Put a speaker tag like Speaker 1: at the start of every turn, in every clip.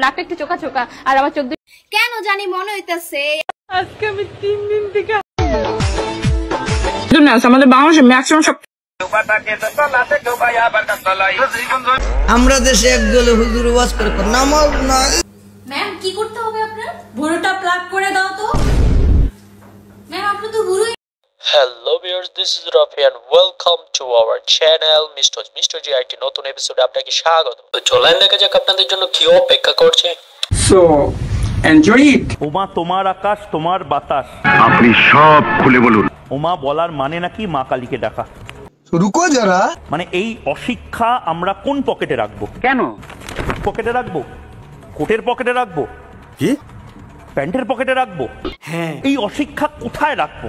Speaker 1: নাকটা একটু চোখা চোখা আর আমার চোখ
Speaker 2: কেন জানি মনে হইতেছে
Speaker 1: আজকে আমি 3 দিন থেকে আমাদের বাংলাদেশে ম্যাক্সিমাম সব
Speaker 3: আমরা দেশে একদল হুজুর ওয়াজ করে নামাজ না।
Speaker 2: ম্যাম কি করতে হবে আপনার? ভুরুটা প্লাগ করে দাও তো। ম্যাম আপনি তো ভুরু।
Speaker 4: Hello viewers, this is Rafi and welcome to our channel Mr. G IT নতুন এপিসোডে আপনাকে স্বাগত। তো চলেন দেখা যাক আপনাদের জন্য কি অপেক্ষা করছে।
Speaker 5: So enjoy it.
Speaker 6: ওমা তোমার আকাশ তোমার বাতাস,
Speaker 7: আপনি সব খুলে বলুন।
Speaker 6: ওমা বলার মানে নাকি মা কালীকে ডাকা।
Speaker 7: রুকো যারা,
Speaker 6: মানে এই অশিক্ষা আমরা কোন পকেটে রাখবো?
Speaker 5: কেন
Speaker 6: পকেটে রাখবো? কোটের পকেটে রাখবো?
Speaker 7: কি
Speaker 6: প্যান্টের পকেটে রাখবো?
Speaker 3: হ্যাঁ,
Speaker 6: এই অশিক্ষা কোথায় রাখবো?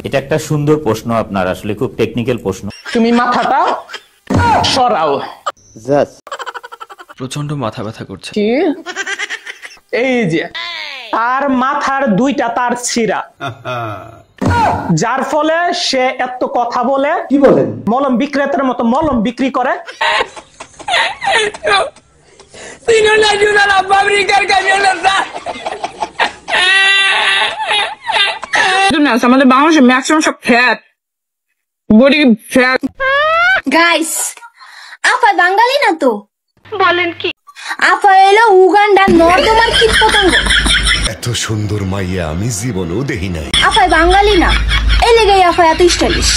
Speaker 8: এটা একটা সুন্দর প্রশ্ন, আপনার আসলে খুব টেকনিক্যাল প্রশ্ন।
Speaker 5: তুমি মাথাটা সরাও।
Speaker 9: প্রচন্ড মাথা ব্যথা করছে।
Speaker 5: কি? এই যে তার মাথার দুইটা তার ছিঁড়া, যার ফলে সে এত কথা বলে। কি বলেন? মলম বিক্রেতার মতো মলম বিক্রি করে।
Speaker 1: আমাদের বাংলাদেশে ম্যাক্সিমাম সব ফ্যাট বডি ফ্যাট।
Speaker 2: গাইস আপা বাঙালি না তো?
Speaker 1: বলেন কি?
Speaker 2: আপা এলো উগান্ডার নর্দমার কীট পতঙ্গ।
Speaker 7: এত সুন্দর মাইয়া আমি জীবনেও দেখি নাই।
Speaker 2: আপা বাঙালি না, এই লেগেই আপা এত স্টাইলিশ।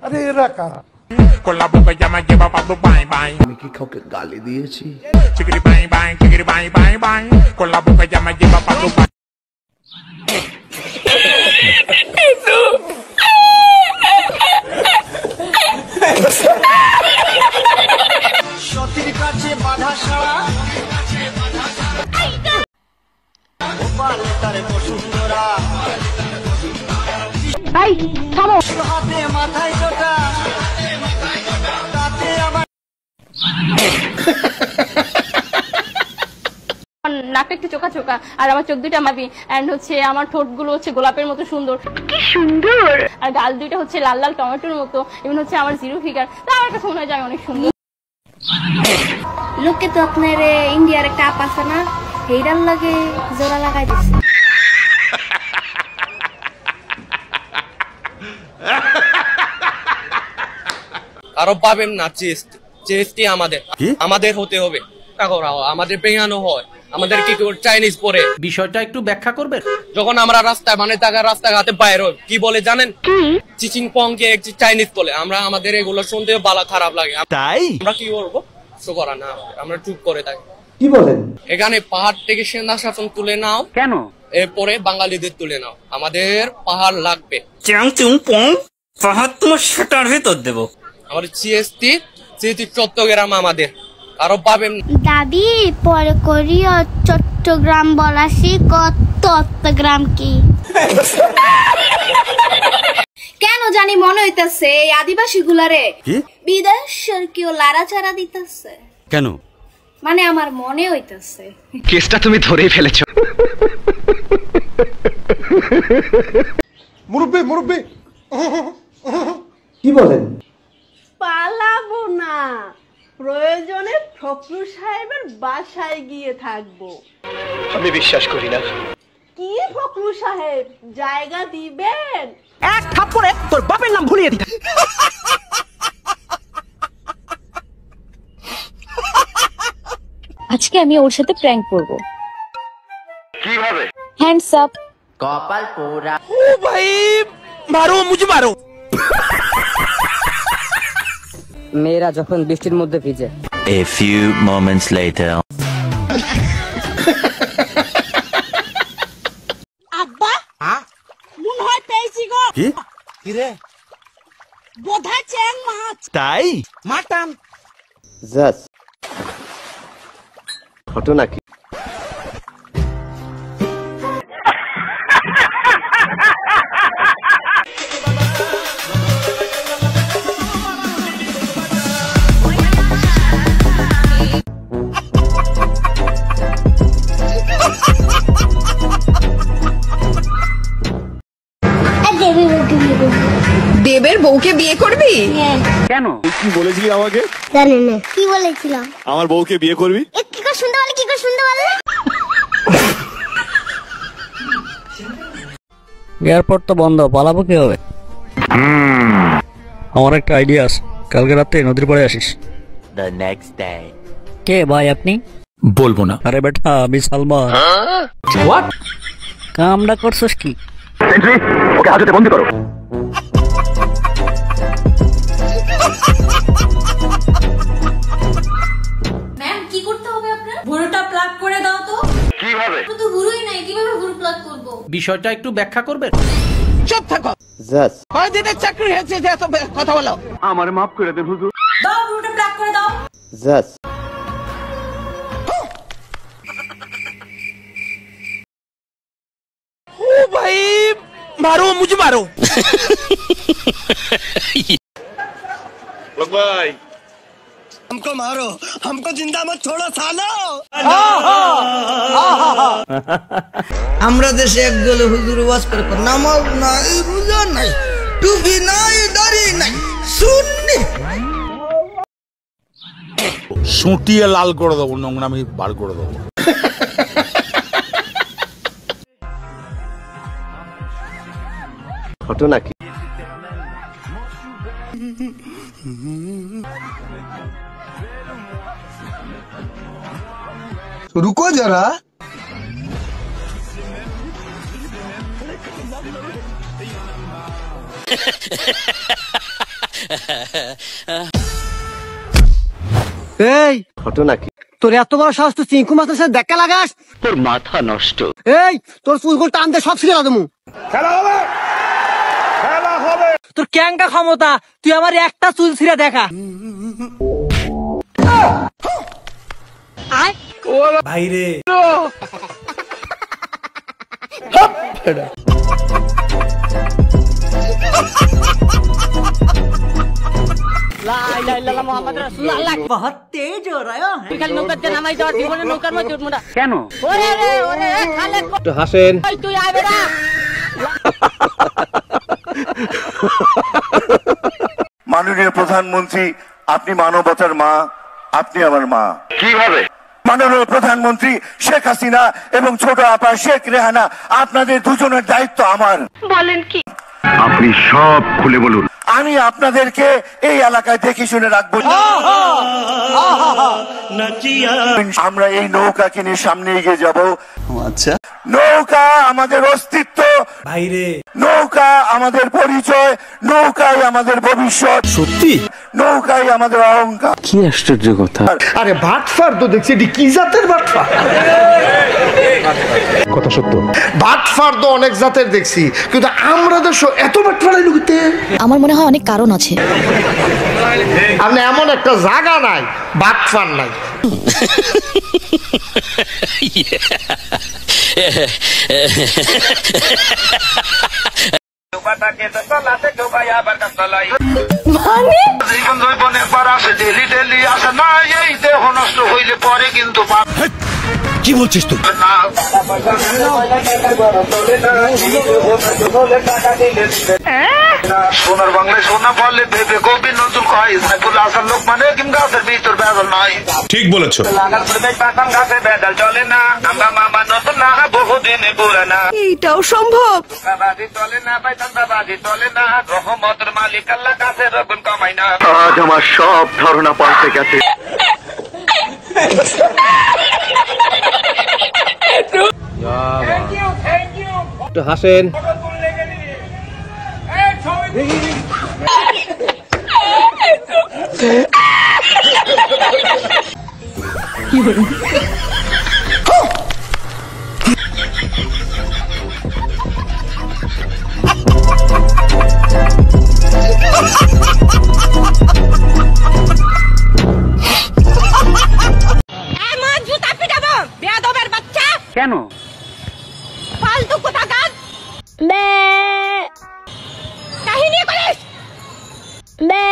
Speaker 7: আরে এরা কারা? আমি কি কাউকে গালি দিয়েছি?
Speaker 3: সতীর কাছে বাধা সারা তারে বসুন্ধরা।
Speaker 1: ভাই থামো।
Speaker 3: হাতে মাথায় চোটা তাতে আমার
Speaker 1: নাকটা একটু চোখা চোখা আর আমার চোখ দুইটা মাবি এন্ড হচ্ছে আমার ঠোঁট গুলো হচ্ছে গোলাপের মতো সুন্দর। কি সুন্দর! আর গাল দুইটা হচ্ছে লাল লাল টমেটোর মতো। এমন হচ্ছে আমার জিরো ফিগার। তা আমার কাছে মনে হয় যে আমি অনেক সুন্দর।
Speaker 2: লোকে তো আপনার ইন্ডিয়ার একটা আপ আছে না, সেইটার লাগে জোড়া লাগাই দিচ্ছে।
Speaker 10: আরো পাবেন না চেষ্টি আমাদের হতে হবে। আমাদের পেঙানো হয়, আমাদের কি চাইনিজ পরে।
Speaker 5: বিষয়টা একটু ব্যাখ্যা করবে?
Speaker 10: যখন আমরা রাস্তায় মানে রাস্তাঘাটে বাইর হই, কি বলে জানেন? চিচিং পং কে চাইনিজ বলে। আমরা আমাদের এগুলো শুনতে বালা খারাপ লাগে, তাই আমরা কি করবো? শো করা না, আমরা চুপ করে থাকি।
Speaker 3: কি বলেন?
Speaker 10: এখানে পাহাড় থেকে সেনা শাসন তুলে নাও,
Speaker 5: কেন?
Speaker 10: এরপরে বাঙালিদের তুলে নাও। আমাদের পাহাড় লাগবে।
Speaker 9: পাহাড় তোমার সেটার ভিতর দেবো।
Speaker 10: আমাদের সিএসটি চট্টগ্রাম আমাদের আরো পাবেন।
Speaker 2: দাবি পরে করিও চট্টগ্রাম বলাসি চট্টগ্রাম কি? কেন জানি মনে হইতেছে এই আদিবাসী গুলারে বিদেশের কেউ লাড়াচাড়া দিতেছে।
Speaker 9: কেন?
Speaker 2: মানে আমার মনে হইতেছে
Speaker 9: কেসটা তুমি ধরেই ফেলেছো।
Speaker 7: মুরব্বি মুরব্বি
Speaker 3: কি বলেন?
Speaker 1: পালাবো না, প্রয়োজনে ফখরুল সাহেবের বাসায় গিয়ে থাকবো।
Speaker 7: আমি বিশ্বাস করি না।
Speaker 1: কি ফখরুল সাহেব, জায়গা দিবেন?
Speaker 5: এক থাপ্পড়ে তোর বাপের নাম ভুলিয়ে দিতে।
Speaker 1: আজকে আমি ওর সাথে প্র্যাঙ্ক করব।
Speaker 7: কিভাবে?
Speaker 1: Hands up.
Speaker 3: কপাল পোড়া।
Speaker 5: ও ভাই মারো, মুঝে মারো।
Speaker 3: মেয়েরা যখন বৃষ্টির মধ্যে ভিজে।
Speaker 8: A few moments later.
Speaker 1: আব্বা মনে হয় পেয়েছি গো।
Speaker 7: কি রে?
Speaker 1: বোধহয় চ্যাং মাছ।
Speaker 9: তাই
Speaker 5: মাটান
Speaker 7: জাস ঘটনা কি?
Speaker 2: Everybody
Speaker 11: বউকে বিয়ে করবি?
Speaker 6: কেন কি বলেছিলি আমাকে?
Speaker 12: জানি না কি বলেছিলাম।
Speaker 6: আমার বউকে বিয়ে করবি?
Speaker 12: কি করে শুনতে পারলে, কি করে শুনতে পারলে?
Speaker 13: এয়ারপোর্ট তো বন্ধ, পালাবো কি হবে? আমার একটা আইডিয়া আছে, কালকে রাতে নদীর পাড়ে আসিস।
Speaker 8: The next day.
Speaker 13: কে ভাই আপনি?
Speaker 14: বলবো না।
Speaker 13: আরে বেটা আমি সালমান।
Speaker 14: হোয়াট?
Speaker 13: কামটা করছস কি?
Speaker 6: সেন্ট্রি ওকে হাজতে বন্দি করো।
Speaker 2: ম্যাম কি করতে হবে আপনার? ভুরুটা প্লাগ করে দাও তো।
Speaker 6: কিভাবে?
Speaker 2: তো ভুরুই নাই, কিভাবে ভুরু প্লাগ করব?
Speaker 5: বিষয়টা একটু ব্যাখ্যা করবেন?
Speaker 3: চুপ থাকো।
Speaker 8: জাস্ট
Speaker 3: কয়দিনের চাকরি হয়েছে যে এত কথা বলো?
Speaker 6: আমার মাফ করে দেন হুজুর।
Speaker 2: দাও ভুরুটা প্লাগ করে দাও।
Speaker 8: জাস্ট
Speaker 3: ও ভাই মারো, মুঝে মারো।
Speaker 6: ভাই
Speaker 3: हमको मारो, हमको जिंदा मत छोड़ो सालो। আমরা দেশে একদল হুজুর ওয়াজ করে নামাজ নাই, রোজা নাই, টুপি নাই, দাড়ি নাই, সুন্নি।
Speaker 14: সুটিয়ে লাল করে দেবো, নোংরামি বার করে দেবো।
Speaker 6: ঘটনা কি?
Speaker 3: रुको जरा।
Speaker 13: এই
Speaker 6: ঘটনা কি?
Speaker 13: তোর এত বড় সাহস, তুই চিঙ্কু মাছের সাথে দেখা লাগাস?
Speaker 6: তোর মাথা নষ্ট।
Speaker 13: এই তোর চুলগুলো টান দে, সব ছিঁড়ে দেবো।
Speaker 6: খেলা হবে, খেলা হবে।
Speaker 13: তোর ক্যাংটা ক্ষমতা, তুই আমার একটা চুল ছিঁড়ে দেখা।
Speaker 3: ভাইরে
Speaker 13: বহুত তেজ हो रहा है।
Speaker 1: খালি নৌকাতে নামাই দেওয়ার জীবনে নৌকার মধ্যে উঠবো না।
Speaker 5: কেন?
Speaker 1: ওরে রে ওরে খালে
Speaker 6: একটু হাসেন।
Speaker 1: তুই আইবে না।
Speaker 7: মাননীয় প্রধানমন্ত্রী, আপনি মানবতার মা, আপনি আমার মা।
Speaker 6: কিভাবে?
Speaker 7: মাননীয় প্রধানমন্ত্রী শেখ হাসিনা এবং ছোট আপা শেখ রেহানা, আপনাদের দুজনের দায়িত্ব আমার।
Speaker 1: বলেন কি?
Speaker 7: আপনি সব খুলে বলুন। আমি আপনাদেরকে এই এলাকায় দেখে শুনে রাখবো। আমরা এই নৌকা কিনে সামনে এগিয়ে যাব। আচ্ছা, নৌকা আমাদের অস্তিত্ব,
Speaker 3: ভাইরে
Speaker 7: নৌকা আমাদের পরিচয়, নৌকাই আমাদের ভবিষ্যৎ।
Speaker 14: সত্যি?
Speaker 7: নৌকাই আমাদের অহংকার।
Speaker 6: কি আশ্চর্য কথা।
Speaker 14: আরে বাটফার তো দেখছি, এটি কি জাতের বাটফার?
Speaker 6: কথা সত্য।
Speaker 14: বাটফার তো অনেক জাতের দেখছি, কিন্তু আমরা দেশ এত বাটফারাই লুকিতে।
Speaker 11: আমার মনে হয় অনেক কারণ আছে।
Speaker 14: আপনি এমন একটা জায়গা নাই বাটফার নাই।
Speaker 7: কি বলছিস তুই? সোনার বাংলায় সোনা বললে ভেবে কবি নতুন হয় আসার লোক মানে কিন্তু গাছের ভিতর বেদল নয়।
Speaker 14: ঠিক বলেছো।
Speaker 7: পাতান গাছে বেদল চলে না, আমরা মামা নতুন না, বহুদিনে পুরানা।
Speaker 11: এইটাও সম্ভব?
Speaker 7: বাবাজি চলে না, পাইতান বাবাজি চলে না, রহমতের মালিক আল্লাহ কাছে রগুন কমাই না। আজ আমার সব ধারণা পাল্টে গেছে।
Speaker 6: একটু হাসেন।
Speaker 1: জুতা পিটাবো বেয়াদবের বাচ্চা।
Speaker 5: কেন?
Speaker 1: ফালতু কোথাকার। বে কাহিনী করিস। বে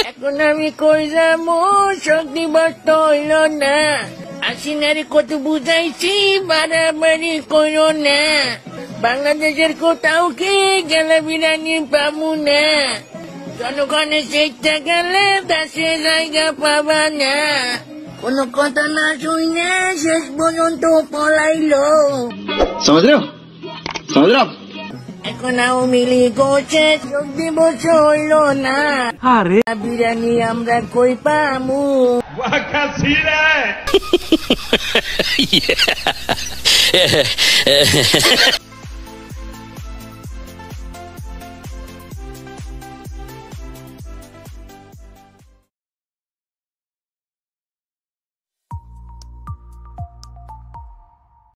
Speaker 1: এখন আমি কই যাবো, শক্তি বাড়তে হইল না।
Speaker 15: হাসিনারে কত বুঝাইছি বাড়াবাড়ি করো না, বাংলাদেশের কোথাও কি গেলে বিরিয়ানি পাবো না, জনগণের চেষ্টা গেলে দেশে জায়গা পাবা না, কোনো কথা না শুনে শেষ পর্যন্ত পলাইলো। এখন আওয়ামী লীগ করছে, যোগ দিবস হইল না, বিরিয়ানি আমরা কই পামু।